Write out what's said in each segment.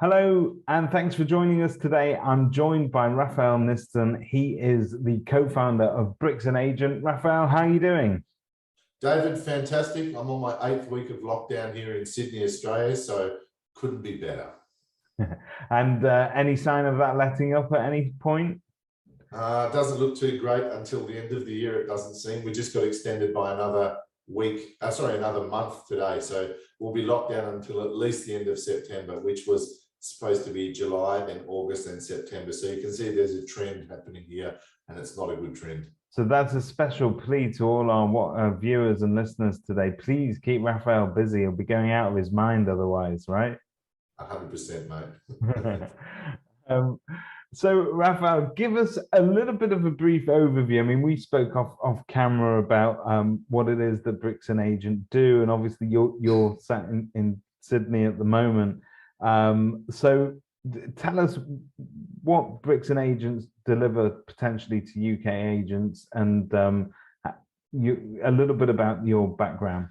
Hello, and thanks for joining us today. I'm joined by Rafael Niesten. He is the co-founder of Bricks and Agent. Rafael, how are you doing? David, fantastic. I'm on my 8th week of lockdown here in Sydney, Australia, so couldn't be better. And any sign of that letting up at any point? Doesn't look too great until the end of the year, it doesn't seem. We just got extended by another another month today. So we'll be locked down until at least the end of September, which was supposed to be July, then August, then September. So you can see there's a trend happening here, and it's not a good trend. So that's a special plea to all our viewers and listeners today. Please keep Rafael busy. He'll be going out of his mind otherwise, right? 100%, mate. um, so, Rafael, give us a little bit of a brief overview. I mean, we spoke off camera about what it is that Bricks and Agent do, and obviously you're sat in Sydney at the moment. So tell us what Bricks and Agents deliver potentially to UK agents, and a little bit about your background.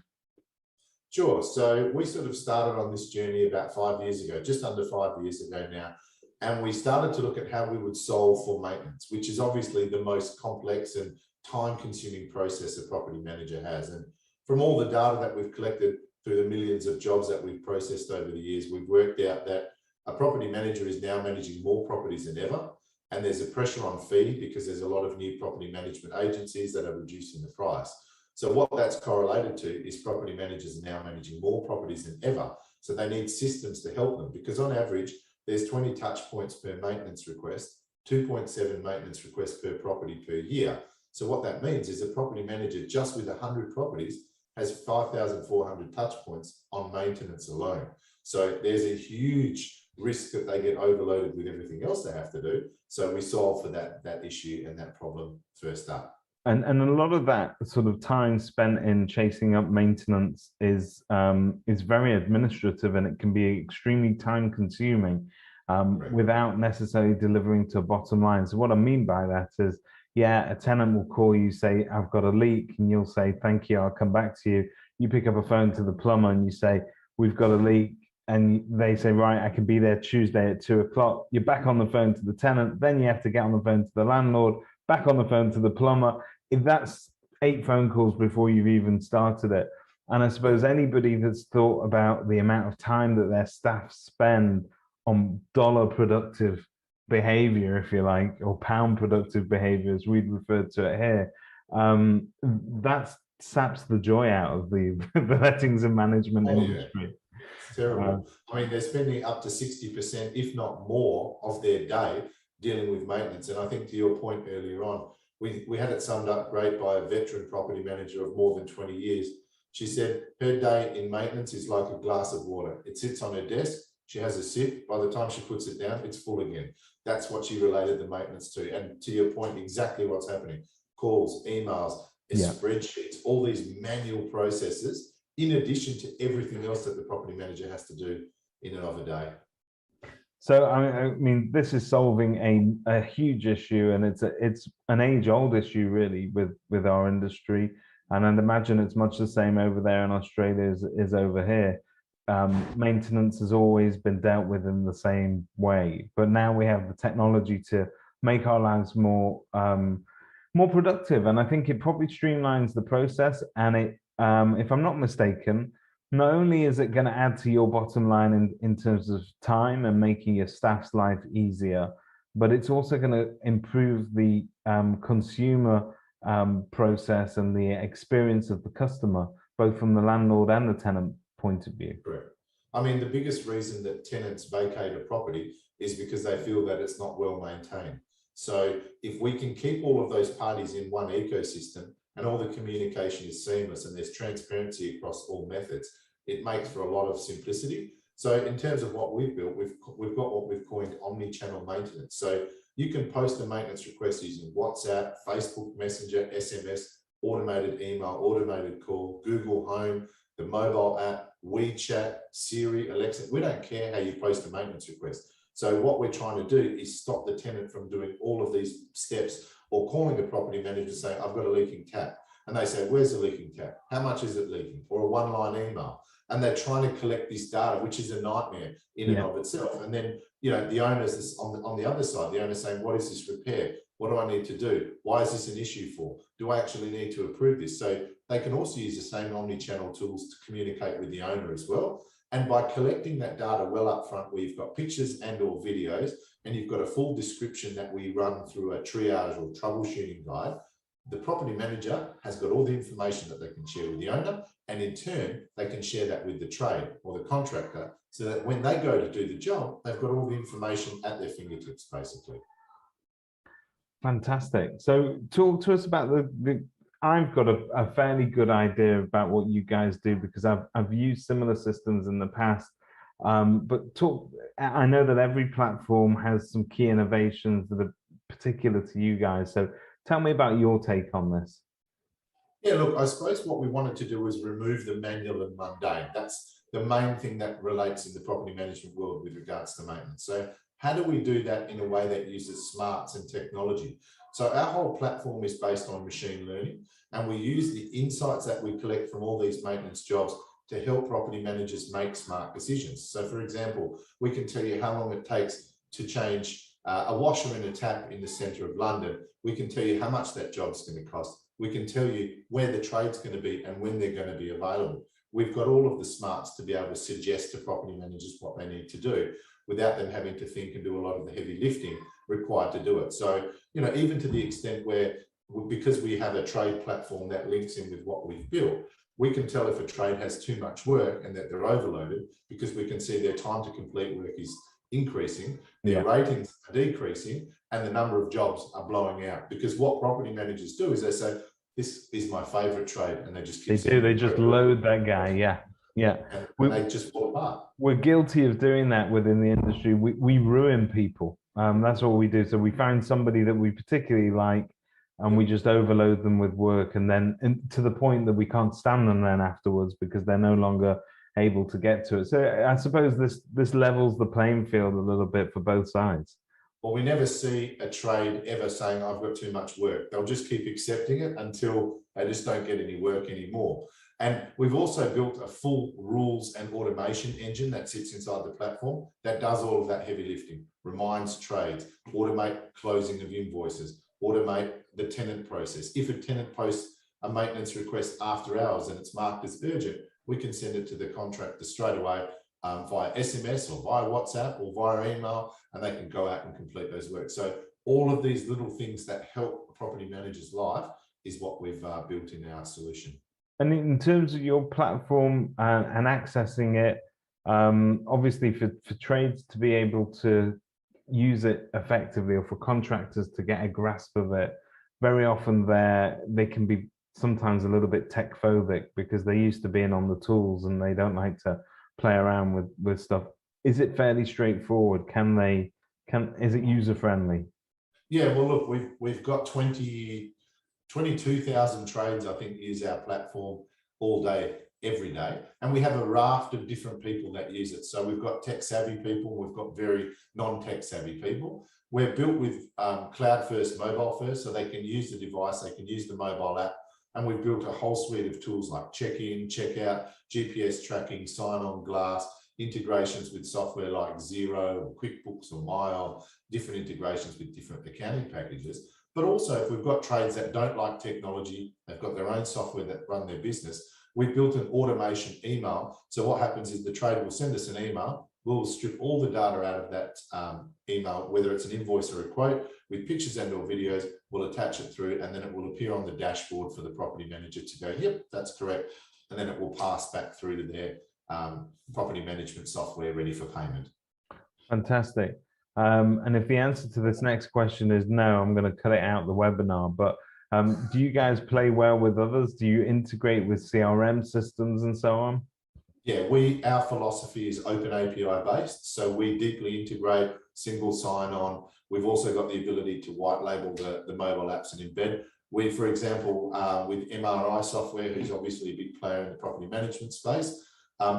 Sure. So we sort of started on this journey about 5 years ago, just under 5 years ago now. And we started to look at how we would solve for maintenance, which is obviously the most complex and time-consuming process a property manager has. And from all the data that we've collected through the millions of jobs that we've processed over the years, we've worked out that a property manager is now managing more properties than ever. And there's a pressure on fee because there's a lot of new property management agencies that are reducing the price. So what that's correlated to is property managers are now managing more properties than ever. So they need systems to help them, because on average, there's 20 touch points per maintenance request, 2.7 maintenance requests per property per year. So what that means is a property manager just with 100 properties has 5,400 touch points on maintenance alone. So there's a huge risk that they get overloaded with everything else they have to do. So we solve for that issue and that problem first up. And a lot of that sort of time spent in chasing up maintenance is very administrative, and it can be extremely time consuming without necessarily delivering to a bottom line. So what I mean by that is, yeah, a tenant will call you, say, I've got a leak, and you'll say, thank you, I'll come back to you. You pick up a phone to the plumber and you say, we've got a leak. And they say, right, I can be there Tuesday at 2 o'clock. You're back on the phone to the tenant. Then you have to get on the phone to the landlord, back on the phone to the plumber. If that's 8 phone calls before you've even started it. And I suppose anybody that's thought about the amount of time that their staff spend on dollar productive behavior, if you like, or pound productive behavior, as we'd referred to it here, that saps the joy out of the lettings and management industry. Yeah. It's terrible. I mean, they're spending up to 60%, if not more, of their day dealing with maintenance. And I think to your point earlier on, we had it summed up great by a veteran property manager of more than 20 years. She said her day in maintenance is like a glass of water. It sits on her desk. She has a sip. By the time she puts it down, it's full again. That's what she related the maintenance to. And to your point, exactly what's happening. Calls, emails, spreadsheets, all these manual processes, in addition to everything else that the property manager has to do in and of a day. So I mean, this is solving a huge issue, and it's an age-old issue really with our industry, and I'd imagine it's much the same over there in Australia as it is over here. Maintenance has always been dealt with in the same way, but now we have the technology to make our lives more productive, and I think it probably streamlines the process. And it, if I'm not mistaken, not only is it going to add to your bottom line in terms of time and making your staff's life easier, but it's also going to improve the consumer process and the experience of the customer, both from the landlord and the tenant point of view. Correct. I mean, the biggest reason that tenants vacate a property is because they feel that it's not well maintained. So if we can keep all of those parties in one ecosystem, and all the communication is seamless and there's transparency across all methods, it makes for a lot of simplicity. So in terms of what we've built, we've got what we've coined Omnichannel Maintenance. So you can post a maintenance request using WhatsApp, Facebook Messenger, SMS, automated email, automated call, Google Home, the mobile app, WeChat, Siri, Alexa. We don't care how you post a maintenance request. So what we're trying to do is stop the tenant from doing all of these steps, or calling the property manager saying, I've got a leaking tap. And they say, where's the leaking tap? How much is it leaking? Or a one-line email. and they're trying to collect this data, which is a nightmare in and of itself. And then, you know, the owners on the other side, the owner's saying, what is this repair? What do I need to do? Why is this an issue for? Do I actually need to approve this? So they can also use the same omni-channel tools to communicate with the owner as well. And by collecting that data well up front, where you've got pictures and or videos, and you've got a full description that we run through a triage or troubleshooting guide, the property manager has got all the information that they can share with the owner, and in turn, they can share that with the trade or the contractor, so that when they go to do the job, they've got all the information at their fingertips, basically. Fantastic. So talk to us about I've got a fairly good idea about what you guys do, because I've used similar systems in the past. But I know that every platform has some key innovations that are particular to you guys. So tell me about your take on this. Yeah, look, I suppose what we wanted to do was remove the manual and mundane. That's the main thing that relates in the property management world with regards to maintenance. So how do we do that in a way that uses smarts and technology? So our whole platform is based on machine learning, and we use the insights that we collect from all these maintenance jobs to help property managers make smart decisions. So for example, we can tell you how long it takes to change a washer in a tap in the centre of London. We can tell you how much that job's going to cost. We can tell you where the trade's going to be and when they're going to be available. We've got all of the smarts to be able to suggest to property managers what they need to do without them having to think and do a lot of the heavy lifting required to do it. So, you know, even to the extent where, because we have a trade platform that links in with what we've built, we can tell if a trade has too much work and that they're overloaded, because we can see their time to complete work is increasing, their ratings are decreasing, and the number of jobs are blowing out. Because what property managers do is they say, this is my favorite trade, and they just keep they just load that guy. And they just fall apart. We're guilty of doing that within the industry. We ruin people. That's what we do. So we find somebody that we particularly like, and we just overload them with work, and then to the point that we can't stand them then afterwards, because they're no longer able to get to it. So I suppose this levels the playing field a little bit for both sides. Well, we never see a trade ever saying, I've got too much work. They'll just keep accepting it until they just don't get any work anymore. And we've also built a full rules and automation engine that sits inside the platform that does all of that heavy lifting, reminds trades, automate closing of invoices, automate the tenant process. If a tenant posts a maintenance request after hours and it's marked as urgent, we can send it to the contractor straight away via SMS or via WhatsApp or via email, and they can go out and complete those works. So all of these little things that help a property manager's life is what we've built in our solution. And in terms of your platform and accessing it, obviously for trades to be able to use it effectively, or for contractors to get a grasp of it, very often they can be sometimes a little bit tech phobic, because they're used to being on the tools and they don't like to play around with stuff. Is it fairly straightforward? Is it user friendly? Yeah, well, look, we've got 22,000 trades, I think, use our platform all day, every day. And we have a raft of different people that use it. So we've got tech savvy people, we've got very non-tech savvy people. We're built with cloud first, mobile first, so they can use the device, they can use the mobile app. And we've built a whole suite of tools like check-in, check-out, GPS tracking, sign-on glass, integrations with software like Xero or QuickBooks or Mile, different integrations with different accounting packages. But also, if we've got trades that don't like technology, they've got their own software that run their business, we've built an automation email. So what happens is the trader will send us an email, we'll strip all the data out of that email, whether it's an invoice or a quote, with pictures and or videos, we'll attach it through, and then it will appear on the dashboard for the property manager to go, yep, that's correct. And then it will pass back through to their property management software ready for payment. Fantastic. And if the answer to this next question is no, I'm going to cut it out of the webinar. But do you guys play well with others? Do you integrate with CRM systems and so on? Yeah, our philosophy is open API based. So we deeply integrate, single sign on. We've also got the ability to white label the mobile apps and embed. We, for example, with MRI software, who's obviously a big player in the property management space,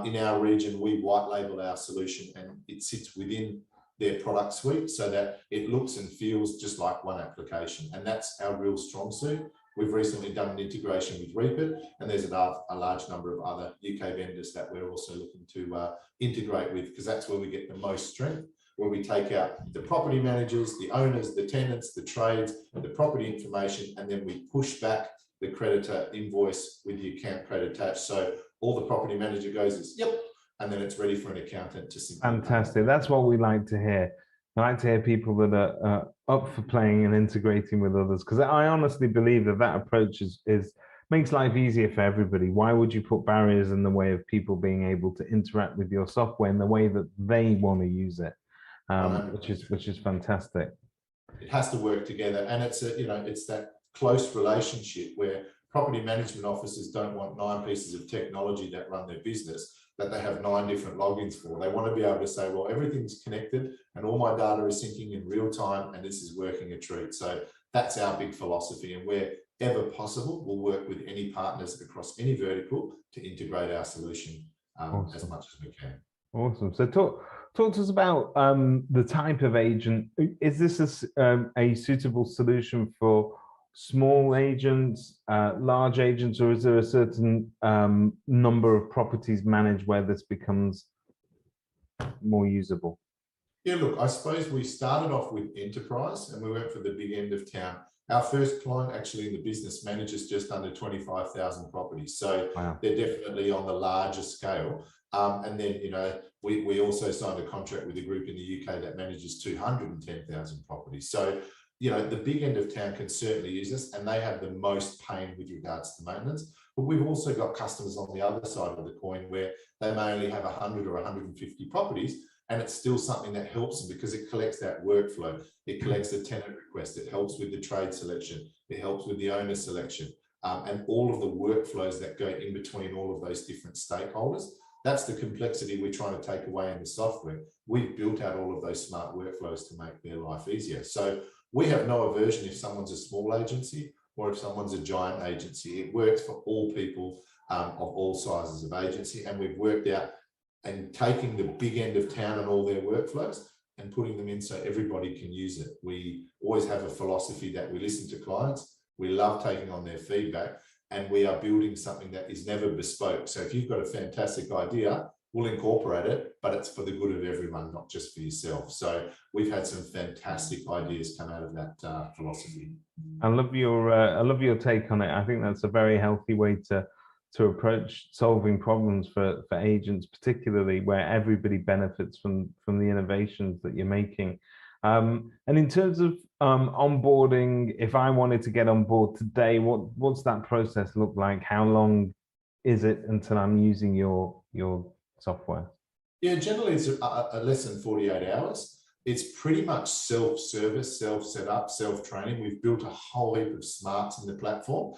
in our region, we white label our solution and it sits within their product suite so that it looks and feels just like one application. And that's our real strong suit. We've recently done an integration with Reapit, and there's a large number of other UK vendors that we're also looking to integrate with, because that's where we get the most strength, where we take out the property managers, the owners, the tenants, the trades, the property information, and then we push back the creditor invoice with the account credit attached. So all the property manager goes is, yep, and then it's ready for an accountant to simply. Fantastic. That's what we like to hear. I like to hear people that are up for playing and integrating with others, because I honestly believe that that approach is makes life easier for everybody. Why would you put barriers in the way of people being able to interact with your software in the way that they want to use it, which is fantastic. It has to work together, and it's it's that close relationship where property management officers don't want 9 pieces of technology that run their business that they have 9 different logins for. They want to be able to say, well, everything's connected and all my data is syncing in real time, and this is working a treat. So that's our big philosophy, and wherever possible, we'll work with any partners across any vertical to integrate our solution Awesome. as much as we can. Awesome. So talk to us about the type of agent. Is this a suitable solution for small agents, large agents, or is there a certain number of properties managed where this becomes more usable? Yeah, look, I suppose we started off with enterprise and we went for the big end of town. Our first client actually in the business manages just under 25,000 properties. So wow. They're definitely on the larger scale. And then, we also signed a contract with a group in the UK that manages 210,000 properties. So, the big end of town can certainly use us, and they have the most pain with regards to maintenance. But we've also got customers on the other side of the coin where they may only have 100 or 150 properties, and it's still something that helps them because it collects that workflow. It collects the tenant request. It helps with the trade selection. It helps with the owner selection, and all of the workflows that go in between all of those different stakeholders. That's the complexity we're trying to take away in the software. We've built out all of those smart workflows to make their life easier. So we have no aversion if someone's a small agency or if someone's a giant agency. It works for all people of all sizes of agency. And we've worked out and taking the big end of town and all their workflows and putting them in so everybody can use it. We always have a philosophy that we listen to clients. We love taking on their feedback, and we are building something that is never bespoke. So if you've got a fantastic idea, we'll incorporate it, but it's for the good of everyone, not just for yourself. So we've had some fantastic ideas come out of that philosophy. I love your take on it. I think that's a very healthy way to approach solving problems for agents, particularly where everybody benefits from the innovations that you're making. And in terms of onboarding, if I wanted to get on board today, what's that process look like? How long is it until I'm using your software? Yeah, generally it's a less than 48 hours. It's pretty much self-service, self-setup, self-training. We've built a whole heap of smarts in the platform.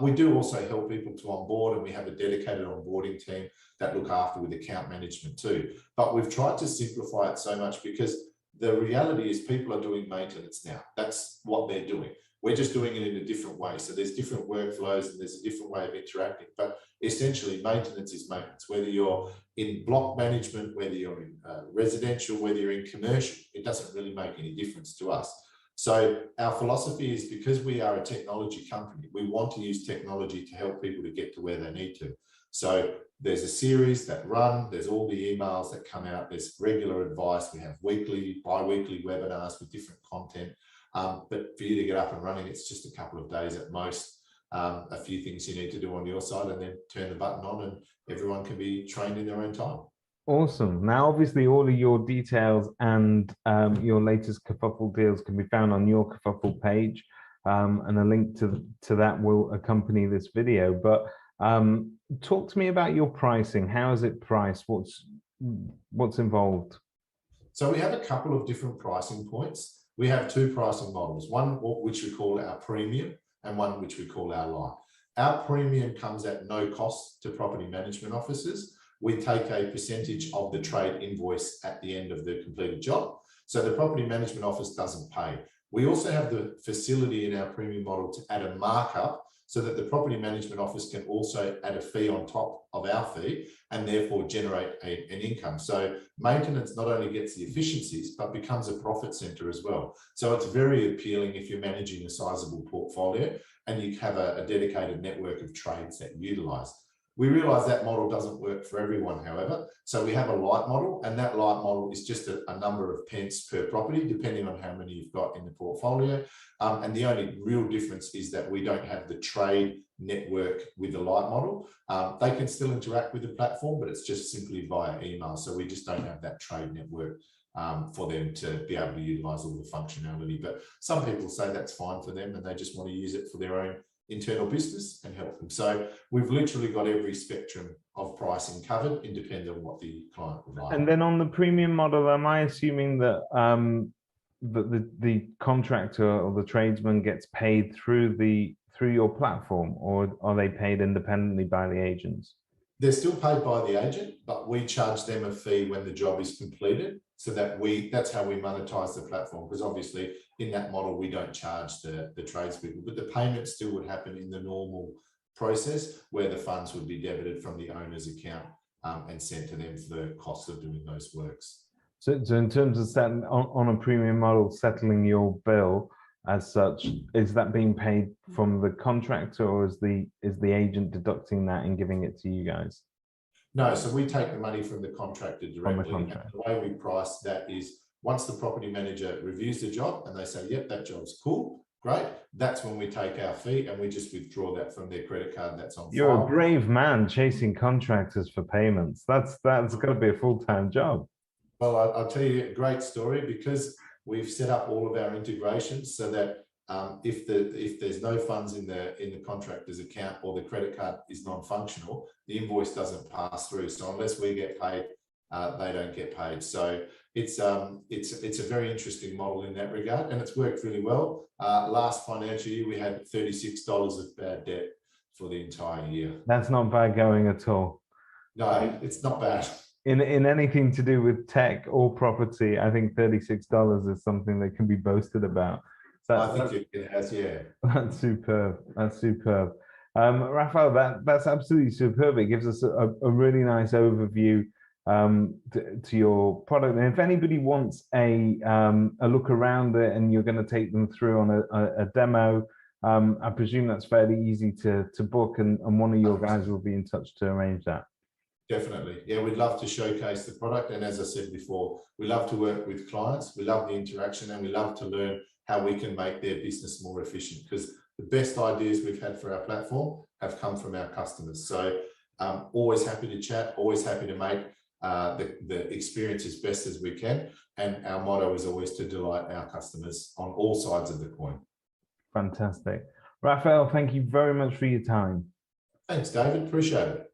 We do also help people to onboard, and we have a dedicated onboarding team that look after with account management too. But we've tried to simplify it so much because the reality is people are doing maintenance now. That's what they're doing. We're just doing it in a different way. So there's different workflows and there's a different way of interacting. But essentially, maintenance is maintenance. Whether you're in block management, whether you're in residential, whether you're in commercial, it doesn't really make any difference to us. So our philosophy is, because we are a technology company, we want to use technology to help people to get to where they need to. So there's a series that run, there's all the emails that come out, there's regular advice. We have weekly, bi-weekly webinars with different content. But for you to get up and running, it's just a couple of days at most. A few things you need to do on your side, and then turn the button on and everyone can be trained in their own time. Awesome. Now, obviously, all of your details and your latest Keruffle deals can be found on your Keruffle page, and a link to that will accompany this video. But talk to me about your pricing. How is it priced? What's involved? So we have a couple of different pricing points. We have 2 pricing models, one which we call our premium and one which we call our light. Our premium comes at no cost to property management officers. We take a percentage of the trade invoice at the end of the completed job. So the property management office doesn't pay. We also have the facility in our premium model to add a markup so that the property management office can also add a fee on top of our fee and therefore generate an income. So maintenance not only gets the efficiencies, but becomes a profit center as well. So it's very appealing if you're managing a sizable portfolio. and you have a dedicated network of trades that you utilize. We realize that model doesn't work for everyone, however. So we have a light model, and that light model is just a number of pence per property, depending on how many you've got in the portfolio. And the only real difference is that we don't have the trade network with the light model. They can still interact with the platform, but it's just simply via email. So we just don't have that trade network for them to be able to utilize all the functionality. But some people say that's fine for them and they just want to use it for their own internal business and help them. So we've literally got every spectrum of pricing covered, independent of what the client would like. And then on the premium model, am I assuming that the contractor or the tradesman gets paid through your platform, or are they paid independently by the agents? They're still paid by the agent, but we charge them a fee when the job is completed, so that that's how we monetize the platform. Because obviously in that model, we don't charge the tradespeople, but the payment still would happen in the normal process where the funds would be debited from the owner's account and sent to them for the cost of doing those works. So in terms of settling on a premium model, settling your bill as such, is that being paid from the contractor, or is the agent deducting that and giving it to you guys? No, so we take the money from the contractor directly. From the contractor. The way we price that is once the property manager reviews the job and they say, yep, that job's cool, great, that's when we take our fee and we just withdraw that from their credit card that's on file. You're a brave man chasing contractors for payments. That's got to be a full-time job. Well, I'll tell you a great story, because we've set up all of our integrations so that if there's no funds in the contractor's account or the credit card is non-functional, the invoice doesn't pass through. So unless we get paid, they don't get paid. So it's a very interesting model in that regard, and it's worked really well. Last financial year, we had $36 of bad debt for the entire year. That's not bad going at all. No, it's not bad. In anything to do with tech or property, I think $36 is something that can be boasted about. So I think it has, yeah. That's superb. That's superb. Rafael, that's absolutely superb. It gives us a really nice overview to your product. And if anybody wants a look around it and you're going to take them through on a demo, I presume that's fairly easy to book, and one of your guys will be in touch to arrange that. Definitely. Yeah, we'd love to showcase the product. And as I said before, we love to work with clients. We love the interaction, and we love to learn how we can make their business more efficient, because the best ideas we've had for our platform have come from our customers. So always happy to chat, always happy to make the experience as best as we can. And our motto is always to delight our customers on all sides of the coin. Fantastic. Rafael, thank you very much for your time. Thanks, David. Appreciate it.